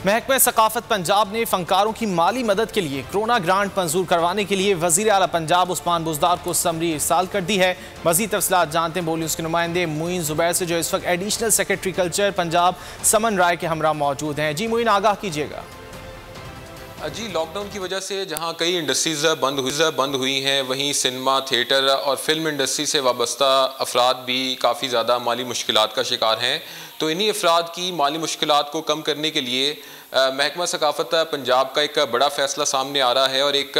महकमा सकाफत पंजाब ने फनकारों की माली मदद के लिए कोरोना ग्रांट मंजूर करवाने के लिए वज़ीर आला पंजाब उस्मान बुज़दार को समरी इरसाल कर दी है। मज़ीद तफसीलात जानते हैं बोली उसके नुमाइंदे मोइन ज़ुबैर से, जो इस वक्त एडिशनल सेक्रेटरी कल्चर पंजाब समन राय के हमरा मौजूद हैं। जी मोइन, आगाह कीजिएगा। जी, लॉकडाउन की वजह से जहां कई इंडस्ट्रीज़ बंद हुई हैं, वहीं सिनेमा, थिएटर और फिल्म इंडस्ट्री से वाबस्ता अफराद भी काफ़ी ज़्यादा माली मुश्किलात का शिकार हैं। तो इन्हीं अफराद की माली मुश्किलात को कम करने के लिए महकमा सकाफत पंजाब का एक बड़ा फ़ैसला सामने आ रहा है और एक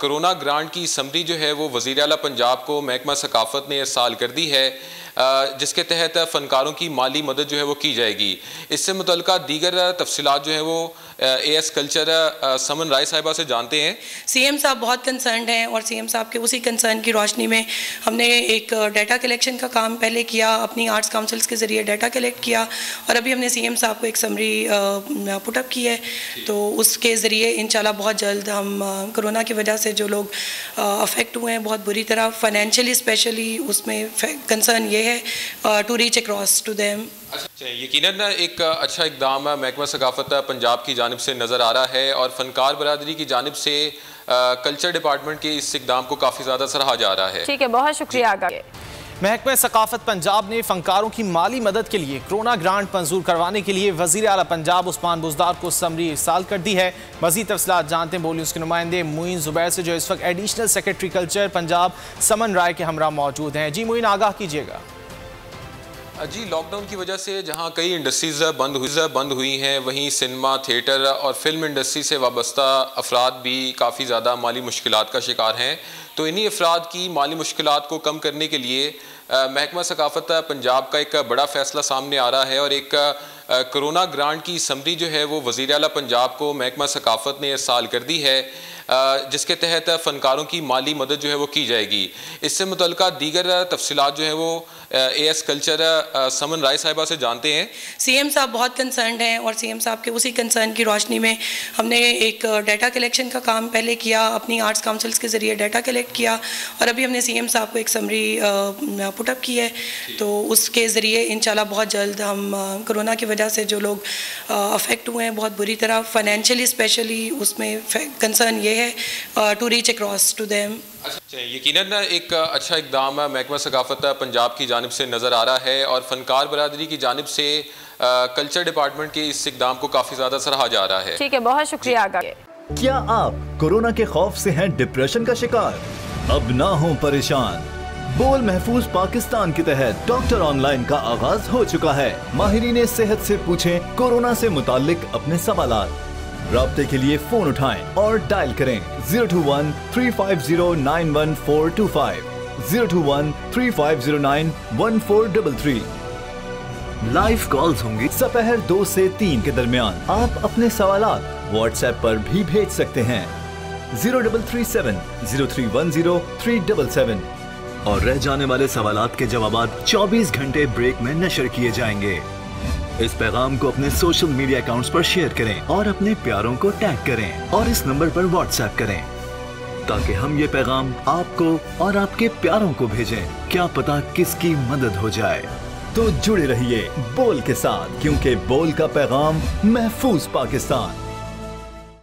कोरोना ग्रांट की समरी जो है वो वज़ीर आला पंजाब को महकमा सकाफत ने इरसाल कर दी है, जिसके तहत फ़नकारों की माली मदद जो है वो की जाएगी। इससे मुतल्लिका दीगर तफसीलात जो है वो AS कल्चर समन राय साहिबा से जानते हैं। CM साहब बहुत कंसर्न हैं और CM साहब के उसी कंसर्न की रोशनी में हमने एक डाटा कलेक्शन का काम पहले किया, अपनी आर्ट्स काउंसिल्स के ज़रिए डाटा कलेक्ट किया और अभी हमने CM साहब को एक समरी पुटअप की है। तो उसके ज़रिए इंशाल्लाह बहुत जल्द हम कोरोना की वजह से जो लोग अफेक्ट हुए हैं बहुत बुरी तरह फाइनेंशियली स्पेशली, उसमें कंसर्न ये है to reach across to them. अच्छा, यकीनन एक अच्छा इक़दाम महकमा सकाफत पंजाब की जानिब से नज़र आ रहा है और फ़नकार बरादरी की जानिब से कल्चर डिपार्टमेंट के इस इक़दाम को काफ़ी ज़्यादा सराहा जा रहा है। ठीक है, बहुत शुक्रिया। महकमा सकाफत पंजाब ने फनकारों की माली मदद के लिए कोरोना ग्रांट मंजूर करवाने के लिए वज़ीर आला पंजाब उस्मान बुज़दार को समरी इरसाल कर दी है। मज़ीद तफसीलात जानते हैं बोली उसके नुमाइंदे मोइन ज़ुबैर से, जो इस वक्त एडिशनल सेक्रेटरी कल्चर पंजाब समन राय के हमरा मौजूद हैं। जी मोइन, आगाह कीजिएगा। जी, लॉकडाउन की वजह से जहां कई इंडस्ट्रीज़ बंद हुई हैं, वहीं सिनेमा, थिएटर और फिल्म इंडस्ट्री से वाबस्ता अफराद भी काफ़ी ज़्यादा माली मुश्किलात का शिकार हैं। तो इन्हीं अफराद की माली मुश्किलात को कम करने के लिए महकमा सकाफत पंजाब का एक बड़ा फ़ैसला सामने आ रहा है और एक कोरोना ग्रांट की समरी जो है वो वज़ीर आला पंजाब को महकमा सकाफत ने इरसाल कर दी है, जिसके तहत फ़नकारों की माली मदद जो है वो की जाएगी। इससे मुतल्लिका दीगर तफसीलात जो है वो AS कल्चर समन राय साहिबा से जानते हैं। CM साहब बहुत कंसर्न हैं और CM साहब के उसी कंसर्न की रोशनी में हमने एक डाटा कलेक्शन का काम पहले किया, अपनी आर्ट्स काउंसिल्स के ज़रिए डाटा कलेक्ट किया और अभी हमने CM साहब को एक समरी पुटअप की है। तो उसके ज़रिए इंशाल्लाह बहुत जल्द हम कोरोना की वजह से जो लोग अफेक्ट हुए हैं बहुत बुरी तरह फाइनेंशियली स्पेशली, उसमें कंसर्न ये है to reach across to them. अच्छा, यकीनन एक अच्छा इक़दाम महकमा सकाफत पंजाब की जानिब से नज़र आ रहा है और फ़नकार बरादरी की जानिब से कल्चर डिपार्टमेंट के इस इक़दाम को काफ़ी ज़्यादा सराहा जा रहा है। ठीक है, बहुत शुक्रिया। क्या आप कोरोना के खौफ से हैं डिप्रेशन का शिकार? अब ना हो परेशान। बोल महफूज पाकिस्तान के तहत डॉक्टर ऑनलाइन का आगाज हो चुका है। माहिरीन सेहत से पूछें कोरोना से मुताल्लिक अपने सवालात। राब्ते के लिए फोन उठाएं और डायल करें 021-350-91425, 021-3509-1433। लाइव कॉल्स होंगी दोपहर 2 से 3 के दरमियान। आप अपने सवालात व्हाट्सएप पर भी भेज सकते हैं 0337-0310-377 और रह जाने वाले सवालात के जवाबात 24 घंटे ब्रेक में नशर किए जाएंगे। इस पैगाम को अपने सोशल मीडिया अकाउंट्स पर शेयर करें और अपने प्यारों को टैग करें और इस नंबर पर व्हाट्सएप करें ताकि हम ये पैगाम आपको और आपके प्यारों को भेजें। क्या पता किसकी मदद हो जाए। तो जुड़े रहिए बोल के साथ, क्योंकि बोल का पैगाम महफूज पाकिस्तान।